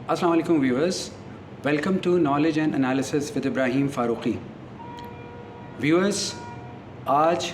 السلام علیکم viewers, welcome to knowledge and analysis with Ibrahim Farooqui. Viewers, آج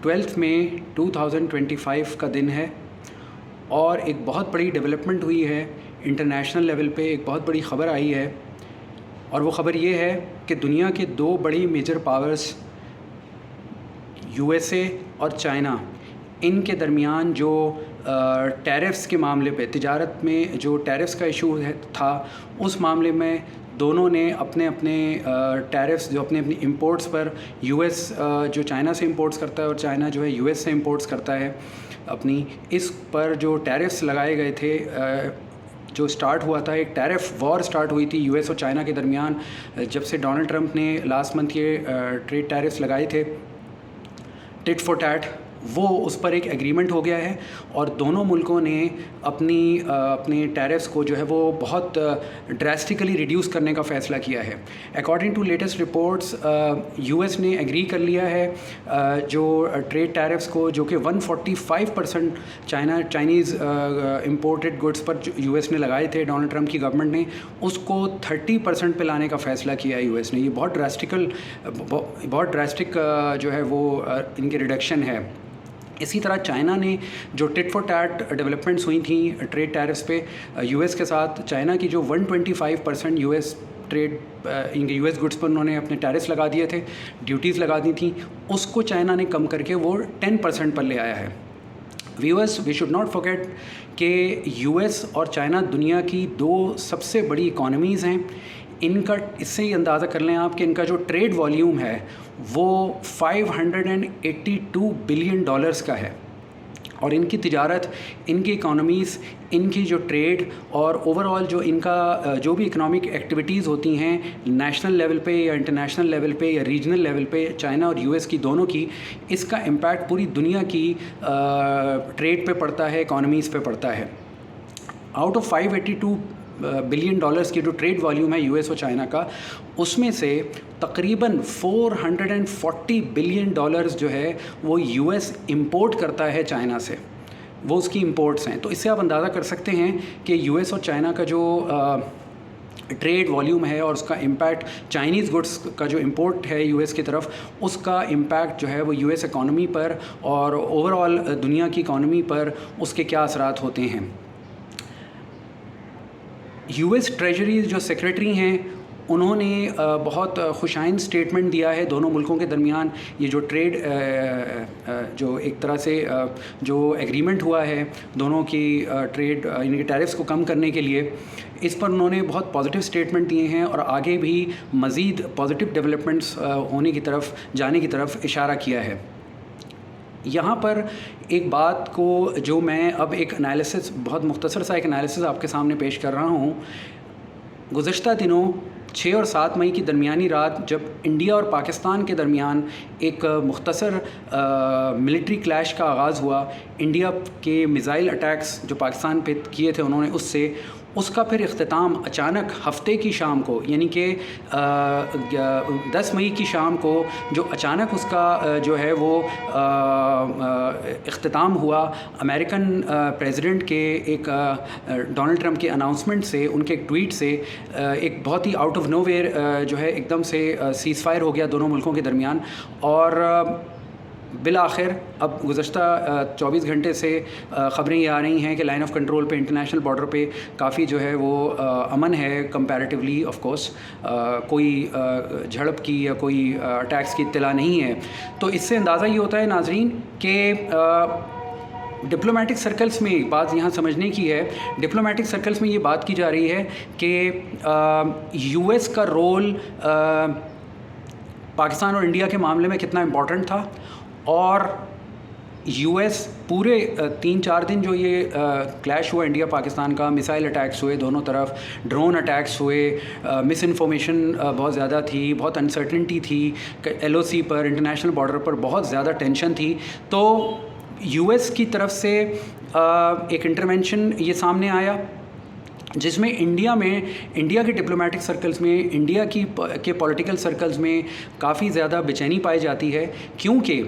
12 مئی 2025 کا دن ہے اور ایک بہت بڑی ڈیولپمنٹ ہوئی ہے انٹرنیشنل لیول پہ۔ ایک بہت بڑی خبر آئی ہے اور وہ خبر یہ ہے کہ دنیا کے دو بڑی میجر پاورز USA اور چائنا، ان کے درمیان جو ٹیرفس کے معاملے پہ، تجارت میں جو ٹیرفس کا ایشو تھا، اس معاملے میں دونوں نے اپنے اپنے ٹیرفس جو اپنے امپورٹس پر، US جو چائنا سے امپورٹس کرتا ہے اور چائنا جو ہے US سے امپورٹس کرتا ہے اپنی، اس پر جو ٹیرفس لگائے گئے تھے، جو سٹارٹ ہوا تھا، ایک ٹیرف وار سٹارٹ ہوئی تھی US اور چائنا کے درمیان جب سے ڈونلڈ ٹرمپ نے لاسٹ منتھ یہ ٹریڈ ٹیرفس لگائے تھے، ٹٹ فور ٹیٹ، وہ اس پر ایک ایگریمنٹ ہو گیا ہے اور دونوں ملکوں نے اپنے ٹیرفس کو جو ہے وہ بہت ڈراسٹیکلی ریڈیوس کرنے کا فیصلہ کیا ہے۔ According to latest reports, US نے ایگری کر لیا ہے جو ٹریڈ ٹیرفس کو، جو کہ 145% چائنیز امپورٹڈ گڈس پر US نے لگائے تھے ڈونلڈ ٹرمپ کی گورنمنٹ نے، اس کو 30% پہ لانے کا فیصلہ کیا ہے US نے۔ یہ بہت ڈراسٹک جو ہے وہ ان کے ریڈکشن ہے۔ اسی طرح چائنا نے جو ٹٹ فور ٹیٹ ڈیولپمنٹس ہوئی تھیں ٹریڈ ٹیرفس پہ US کے ساتھ، چائنا کی جو 125% US ٹریڈ US گڈس پر انہوں نے اپنے ٹیرفس لگا دیے تھے، ڈیوٹیز لگا دی تھیں، اس کو چائنا نے کم کر کے وہ 10% پر لے آیا ہے۔ Viewers, we should not forget کہ US اور چائنا دنیا کی دو سب سے بڑی اکانومیز ہیں۔ ان کا اس سے ہی اندازہ کر لیں آپ کہ ان کا جو ٹریڈ والیوم ہے وہ $582 بلین کا ہے، اور ان کی تجارت، ان کی اکانومیز، ان کی جو ٹریڈ اور اوور آل جو ان کا جو بھی اکنامک ایکٹیویٹیز ہوتی ہیں نیشنل لیول پہ یا انٹرنیشنل لیول پہ یا ریجنل لیول پہ، چائنا اور US کی دونوں کی، اس کا امپیکٹ پوری دنیا کی ٹریڈ پہ پڑتا ہے، اکانومیز پہ پڑتا ہے۔ آؤٹ آف $582 بلین کی جو ٹریڈ والیوم ہے US اور چائنا کا، اس میں سے تقریباً $440 بلین جو ہے وہ US امپورٹ کرتا ہے چائنا سے، وہ اس کی امپورٹس ہیں۔ تو اس سے آپ اندازہ کر سکتے ہیں کہ US اور چائنا کا جو ٹریڈ والیوم ہے اور اس کا امپیکٹ، چائنیز گڈس کا جو امپورٹ ہے US کی طرف، اس کا امپیکٹ جو ہے وہ US اکانومی پر اور اوور آل دنیا کی اکانومی پر اس کے کیا اثرات ہوتے ہیں۔ US ٹریجری جو سیکریٹری ہیں، انہوں نے بہت خوشائند سٹیٹمنٹ دیا ہے دونوں ملکوں کے درمیان۔ یہ جو ٹریڈ جو ایک طرح سے جو ایگریمنٹ ہوا ہے دونوں کی ٹریڈ ان کے ٹیرفس کو کم کرنے کے لیے، اس پر انہوں نے بہت پازیٹیو سٹیٹمنٹ دیے ہیں اور آگے بھی مزید پازیٹیو ڈیولپمنٹس ہونے کی طرف، جانے کی طرف اشارہ کیا ہے۔ یہاں پر ایک بات کو جو میں اب ایک انالیسس، بہت مختصر سا ایک انالیسس آپ کے سامنے پیش کر رہا ہوں۔ گزشتہ دنوں 6 اور 7 مئی کی درمیانی رات، جب انڈیا اور پاکستان کے درمیان ایک مختصر ملٹری کلیش کا آغاز ہوا، انڈیا کے میزائل اٹیکس جو پاکستان پہ کیے تھے انہوں نے، اس کا پھر اختتام اچانک ہفتے کی شام کو، یعنی کہ 10 مئی کی شام کو جو اچانک اس کا جو ہے وہ اختتام ہوا امریکن پریزیڈنٹ کے ایک ڈونلڈ ٹرمپ کے اناؤنسمنٹ سے، ان کے ایک ٹویٹ سے، ایک بہت ہی آؤٹ آف نو ویئر جو ہے ایک دم سے سیز فائر ہو گیا دونوں ملکوں کے درمیان۔ اور بالآخر اب گزشتہ 24 گھنٹے سے خبریں یہ آ رہی ہیں کہ لائن آف کنٹرول پہ، انٹرنیشنل بارڈر پہ کافی جو ہے وہ امن ہے کمپیریٹیولی، آف کورس کوئی جھڑپ کی یا کوئی اٹیکس کی اطلاع نہیں ہے۔ تو اس سے اندازہ یہ ہوتا ہے ناظرین کہ ڈپلومیٹک سرکلز میں ایک بات یہاں سمجھنے کی ہے، ڈپلومیٹک سرکلز میں یہ بات کی جا رہی ہے کہ US کا رول پاکستان اور انڈیا کے معاملے میں کتنا امپورٹنٹ تھا، اور US پورے 3-4 دن جو یہ کلیش ہوا انڈیا پاکستان کا، میسائل اٹیکس ہوئے دونوں طرف، ڈرون اٹیکس ہوئے، مس انفارمیشن بہت زیادہ تھی، بہت انسرٹنٹی تھی، LOC پر، انٹرنیشنل بارڈر پر بہت زیادہ ٹینشن تھی۔ تو US کی طرف سے ایک انٹرونشن یہ سامنے آیا جس میں انڈیا کے ڈپلومیٹک سرکلز میں، انڈیا کے پولیٹیکل سرکلز میں کافی زیادہ بے چینی پائی جاتی ہے، کیونکہ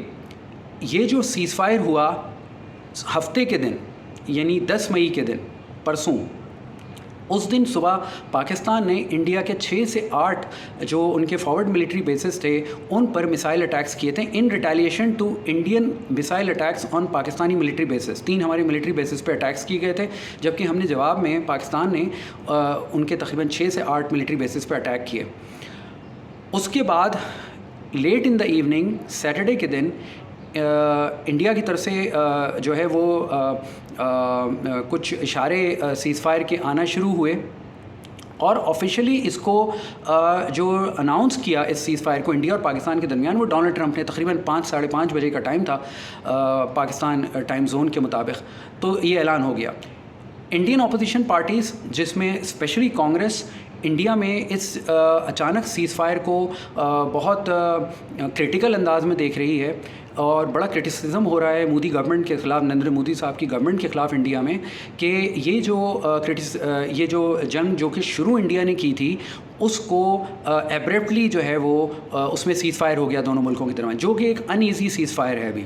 یہ جو سیز فائر ہوا ہفتے کے دن، یعنی 10 مئی کے دن، پرسوں، اس دن صبح پاکستان نے انڈیا کے 6 سے 8 جو ان کے فارورڈ ملٹری بیسز تھے ان پر میسائل اٹیکس کیے تھے in retaliation to Indian missile attacks on Pakistani military bases. 3 ہمارے ملٹری بیسز پہ اٹیکس کیے گئے تھے, جبکہ ہم نے جواب میں پاکستان نے ان کے تقریباً 6 سے 8 ملٹری بیسز پہ اٹیک کیے. اس کے بعد late in the evening Saturday کے دن انڈیا کی طرف سے جو ہے وہ کچھ اشارے سیز فائر کے آنا شروع ہوئے, اور آفیشلی اس کو جو اناؤنس کیا اس سیز فائر کو انڈیا اور پاکستان کے درمیان وہ ڈونلڈ ٹرمپ نے. تقریباً 5-5:30 بجے کا ٹائم تھا پاکستان ٹائم زون کے مطابق, تو یہ اعلان ہو گیا. انڈین اپوزیشن پارٹیز جس میں اسپیشلی کانگریس انڈیا میں اس اچانک سیز فائر کو بہت کرٹیکل انداز میں دیکھ رہی ہے, اور بڑا کرٹیسزم ہو رہا ہے مودی گورنمنٹ کے خلاف, نریندر مودی صاحب کی گورنمنٹ کے خلاف انڈیا میں, کہ یہ جو جنگ جو کہ شروع انڈیا نے کی تھی اس کو ایبرپٹلی جو ہے وہ اس میں سیز فائر ہو گیا دونوں ملکوں کے درمیان, جو کہ ایک ان ایزی سیز فائر ہے. ابھی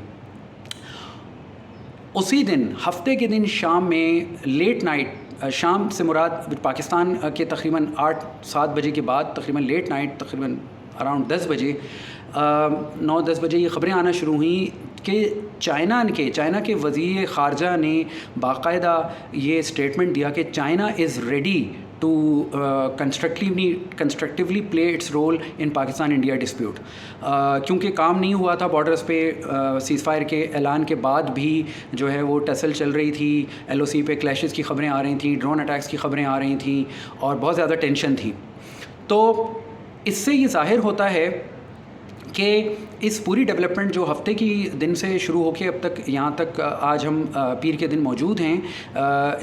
اسی دن ہفتے کے دن شام میں لیٹ نائٹ, شام سے مراد پاکستان کے تقریباً 8-7 بجے کے بعد, تقریباً لیٹ نائٹ تقریباً اراؤنڈ 10 بجے 9-10 بجے یہ خبریں آنا شروع ہوئیں کہ چائنا کے وزیر خارجہ نے باقاعدہ یہ اسٹیٹمنٹ دیا کہ China is ready to constructively play its role in Pakistan India dispute. کیونکہ کام نہیں ہوا تھا بارڈرز پہ, سیز فائر کے اعلان کے بعد بھی جو ہے وہ ٹسل چل رہی تھی, LOC پہ کلیشز کی خبریں آ رہی تھیں, ڈرون اٹیکس کی خبریں آ رہی تھیں, اور بہت زیادہ ٹینشن تھی. تو اس سے یہ ظاہر ہوتا ہے کہ اس پوری ڈیولپمنٹ جو ہفتے کی دن سے شروع ہو کے اب تک یہاں تک آج ہم پیر کے دن موجود ہیں,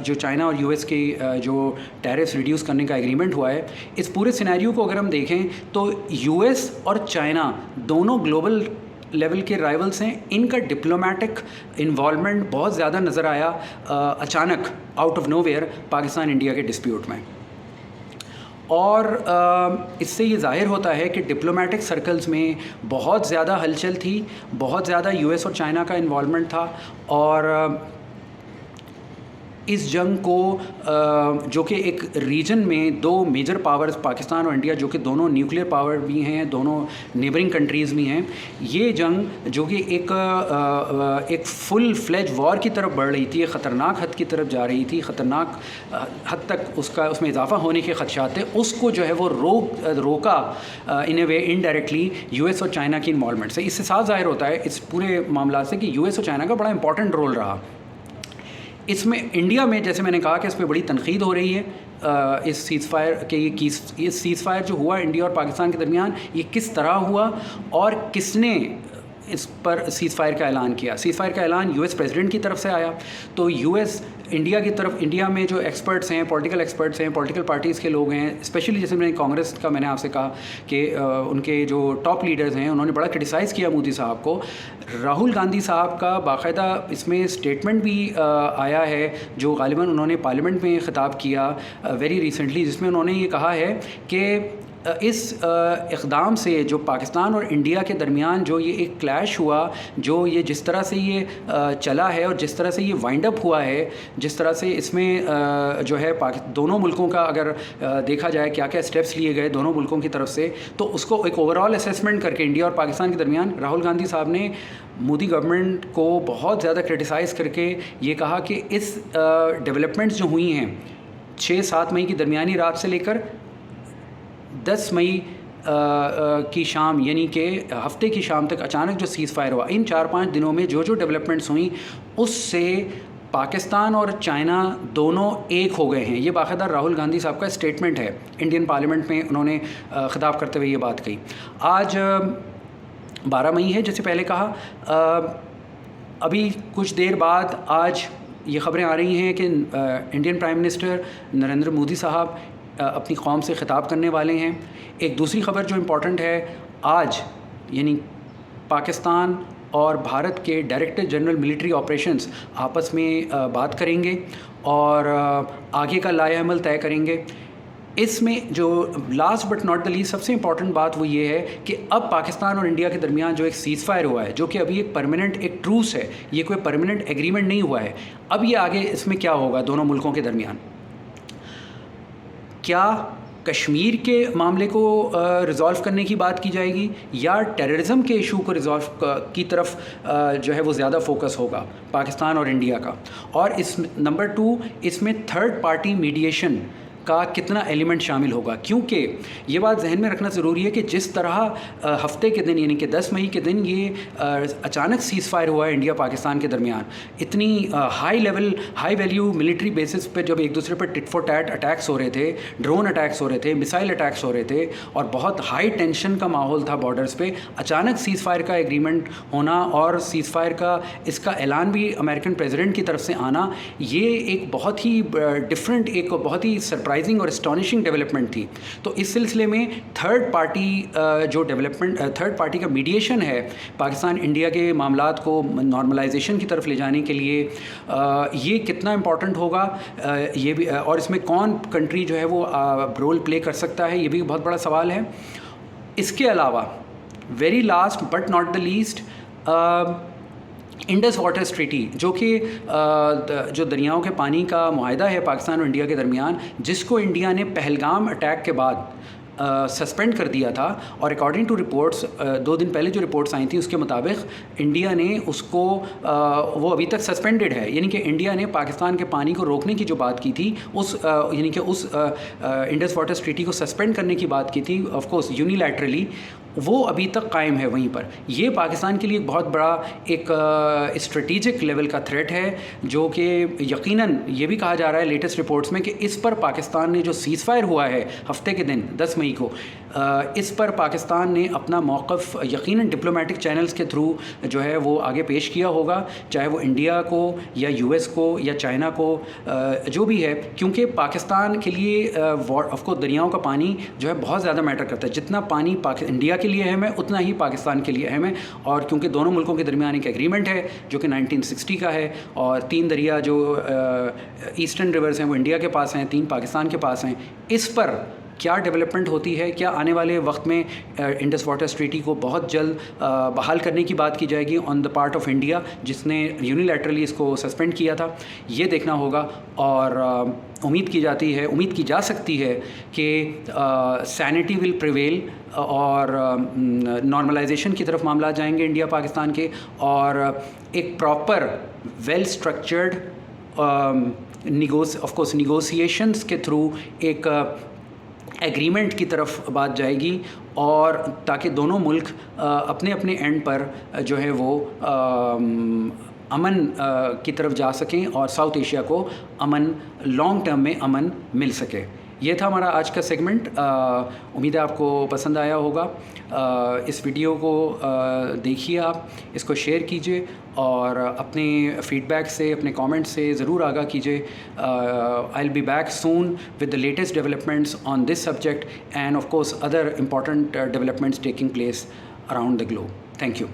جو چائنا اور US کے جو ٹیرفس ریڈیوس کرنے کا ایگریمنٹ ہوا ہے, اس پورے سینیریو کو اگر ہم دیکھیں تو US اور چائنا دونوں گلوبل لیول کے رائیولس ہیں. ان کا ڈپلومیٹک انوالومنٹ بہت زیادہ نظر آیا اچانک out of nowhere Pakistan India کے ڈسپیوٹ میں, اور اس سے یہ ظاہر ہوتا ہے کہ ڈپلومیٹک سرکلز میں بہت زیادہ ہلچل تھی, بہت زیادہ US اور چائنا کا انوالومنٹ تھا, اور اس جنگ کو جو کہ ایک ریجن میں 2 میجر پاورز پاکستان اور انڈیا جو کہ دونوں نیوکلیئر پاور بھی ہیں, دونوں نیبرنگ کنٹریز بھی ہیں, یہ جنگ جو کہ ایک فل فلیج وار کی طرف بڑھ رہی تھی, خطرناک حد کی طرف جا رہی تھی, خطرناک حد تک اس میں اضافہ ہونے کے خدشات تھے, اس کو جو ہے وہ روکا ان اے وے انڈائریکٹلی US اور چائنا کی انوالومنٹ سے. اس سے صاف ظاہر ہوتا ہے اس پورے معاملات سے کہ US اور چائنا کا بڑا امپورٹنٹ رول رہا. اس میں انڈیا میں جیسے میں نے کہا کہ اس پہ بڑی تنقید ہو رہی ہے اس سیز فائر کے, یہ سیز فائر جو ہوا انڈیا اور پاکستان کے درمیان یہ کس طرح ہوا اور کس نے اس پر سیز فائر کا اعلان کیا. سیز فائر کا اعلان US پریزیڈنٹ کی طرف سے آیا, تو US انڈیا کی طرف, انڈیا میں جو ایکسپرٹس ہیں, پولیٹیکل ایکسپرٹس ہیں, پولیٹیکل پارٹیز کے لوگ ہیں, اسپیشلی جیسے میں نے کانگریس کا میں نے آپ سے کہا کہ ان کے جو ٹاپ لیڈرز ہیں انہوں نے بڑا کرٹیسائز کیا مودی صاحب کو. راہل گاندھی صاحب کا باقاعدہ اس میں اسٹیٹمنٹ بھی آیا ہے جو غالباً انہوں نے پارلیمنٹ میں خطاب کیا ویری ریسنٹلی, جس میں انہوں نے یہ کہا ہے کہ اس اقدام سے جو پاکستان اور انڈیا کے درمیان جو یہ ایک کلیش ہوا, جو یہ جس طرح سے یہ چلا ہے اور جس طرح سے یہ وائنڈ اپ ہوا ہے, جس طرح سے اس میں جو ہے دونوں ملکوں کا اگر دیکھا جائے کیا کیا اسٹیپس لیے گئے دونوں ملکوں کی طرف سے, تو اس کو ایک اوور آل اسیسمنٹ کر کے انڈیا اور پاکستان کے درمیان راہل گاندھی صاحب نے مودی گورنمنٹ کو بہت زیادہ کرٹیسائز کر کے یہ کہا کہ اس ڈیولپمنٹس جو ہوئی ہیں 6-7 مئی کی درمیانی رات سے لے کر 10 مئی کی شام, یعنی کہ ہفتے کی شام تک اچانک جو سیز فائر ہوا, ان 4-5 دنوں میں جو ڈیولپمنٹس ہوئیں اس سے پاکستان اور چائنا دونوں ایک ہو گئے ہیں. یہ باقاعدہ راہل گاندھی صاحب کا اسٹیٹمنٹ ہے, انڈین پارلیمنٹ میں انہوں نے خطاب کرتے ہوئے یہ بات کہی. آج 12 مئی ہے جیسے پہلے کہا, ابھی کچھ دیر بعد آج یہ خبریں آ رہی ہیں کہ Indian prime minister Narendra Modi صاحب اپنی قوم سے خطاب کرنے والے ہیں. ایک دوسری خبر جو امپورٹنٹ ہے, آج یعنی پاکستان اور بھارت کے ڈائریکٹر جنرل ملٹری آپریشنز آپس میں بات کریں گے اور آگے کا لائحہ عمل طے کریں گے. اس میں جو last but not the least سب سے امپورٹنٹ بات وہ یہ ہے کہ اب پاکستان اور انڈیا کے درمیان جو ایک سیز فائر ہوا ہے, جو کہ ابھی ایک پرماننٹ ایک ٹروس ہے, یہ کوئی پرماننٹ ایگریمنٹ نہیں ہوا ہے, اب یہ آگے اس میں کیا ہوگا دونوں ملکوں کے درمیان. کیا کشمیر کے معاملے کو ریزالو کرنے کی بات کی جائے گی یا ٹیررزم کے ایشو کو ریزالو کی طرف جو ہے وہ زیادہ فوکس ہوگا پاکستان اور انڈیا کا. اور اس نمبر 2 اس میں تھرڈ پارٹی میڈیشن کا کتنا ایلیمنٹ شامل ہوگا, کیونکہ یہ بات ذہن میں رکھنا ضروری ہے کہ جس طرح ہفتے کے دن یعنی کہ 10 مئی کے دن یہ اچانک سیز فائر ہوا ہے انڈیا پاکستان کے درمیان, اتنی ہائی ویلیو ملٹری بیسس پہ جب ایک دوسرے پر ٹٹ فور ٹیٹ اٹیکس ہو رہے تھے, ڈرون اٹیکس ہو رہے تھے, میسائل اٹیکس ہو رہے تھے اور بہت ہائی ٹینشن کا ماحول تھا بارڈرز پہ, اچانک سیز فائر کا ایگریمنٹ ہونا اور سیز فائر کا اس کا اعلان بھی امریکن پریزیڈنٹ کی طرف سے آنا, یہ ایک بہت ہی ڈفرینٹ, ایک بہت ہی سرپرائزنگ اور اسٹانشنگ ڈیولپمنٹ تھی. تو اس سلسلے میں تھرڈ پارٹی کا میڈیشن ہے پاکستان انڈیا کے معاملات کو نارملائزیشن کی طرف لے جانے کے لیے, یہ کتنا امپورٹنٹ ہوگا یہ بھی, اور اس میں کون کنٹری جو ہے وہ رول پلے کر سکتا ہے, یہ بھی بہت بڑا سوال ہے. اس کے علاوہ very last but not the list, Indus waters treaty جو کہ جو دریاؤں کے پانی کا معاہدہ ہے پاکستان اور انڈیا کے درمیان, جس کو انڈیا نے پہلگام اٹیک کے بعد سسپینڈ کر دیا تھا, اور اکارڈنگ ٹو رپورٹس 2 دن پہلے جو رپورٹس آئی تھیں اس کے مطابق انڈیا نے اس کو وہ ابھی تک سسپینڈڈ ہے, یعنی کہ انڈیا نے پاکستان کے پانی کو روکنے کی جو بات کی تھی اس یعنی کہ اس انڈس واٹرز ٹریٹی کو سسپینڈ کرنے کی بات کی تھی آف کورس یونیلیٹرلی, وہ ابھی تک قائم ہے وہیں پر. یہ پاکستان کے لیے ایک بہت بڑا ایک اسٹریٹجک لیول کا تھریٹ ہے, جو کہ یقیناً یہ بھی کہا جا رہا ہے لیٹسٹ رپورٹس میں کہ اس پر پاکستان نے جو سیز فائر ہوا ہے ہفتے کے دن 10 مئی کو, اس پر پاکستان نے اپنا موقف یقیناً ڈپلومیٹک چینلز کے تھرو جو ہے وہ آگے پیش کیا ہوگا, چاہے وہ انڈیا کو یا US کو یا چائنا کو جو بھی ہے, کیونکہ پاکستان کے لیے آف کورس دریاؤں کا پانی جو ہے بہت زیادہ میٹر کرتا ہے. جتنا پانی انڈیا کے لیے اہم ہے اتنا ہی پاکستان کے لیے اہم ہے, اور کیونکہ دونوں ملکوں کے درمیان ایک ایگریمنٹ ہے جو کہ 1960 کا ہے, اور 3 دریا جو ایسٹرن ریورز ہیں وہ انڈیا کے پاس ہیں, 3 پاکستان کے پاس ہیں. اس پر کیا ڈیولپمنٹ ہوتی ہے, کیا آنے والے وقت میں انڈس واٹرز ٹریٹی کو بہت جلد بحال کرنے کی بات کی جائے گی آن دا پارٹ آف انڈیا جس نے یونیلیٹرلی اس کو سسپینڈ کیا تھا, یہ دیکھنا ہوگا. اور امید کی جا سکتی ہے کہ سینٹی ول پریویل اور نارملائزیشن کی طرف معاملات جائیں گے انڈیا پاکستان کے, اور ایک proper well structured of course negotiations کے تھرو ایک ایگریمنٹ کی طرف بات جائے گی, اور تاکہ دونوں ملک اپنے اپنے اینڈ پر جو ہے وہ امن کی طرف جا سکیں اور ساؤتھ ایشیا کو امن لانگ ٹرم میں امن مل سکے. یہ تھا ہمارا آج کا سیگمنٹ, امید ہے آپ کو پسند آیا ہوگا. اس ویڈیو کو دیکھیے, آپ اس کو شیئر کیجیے اور اپنے فیڈ بیک سے اپنے کامنٹ سے ضرور آگاہ کیجیے. I will be back soon with the latest developments on this subject and of course other important developments taking place around the globe. Thank you.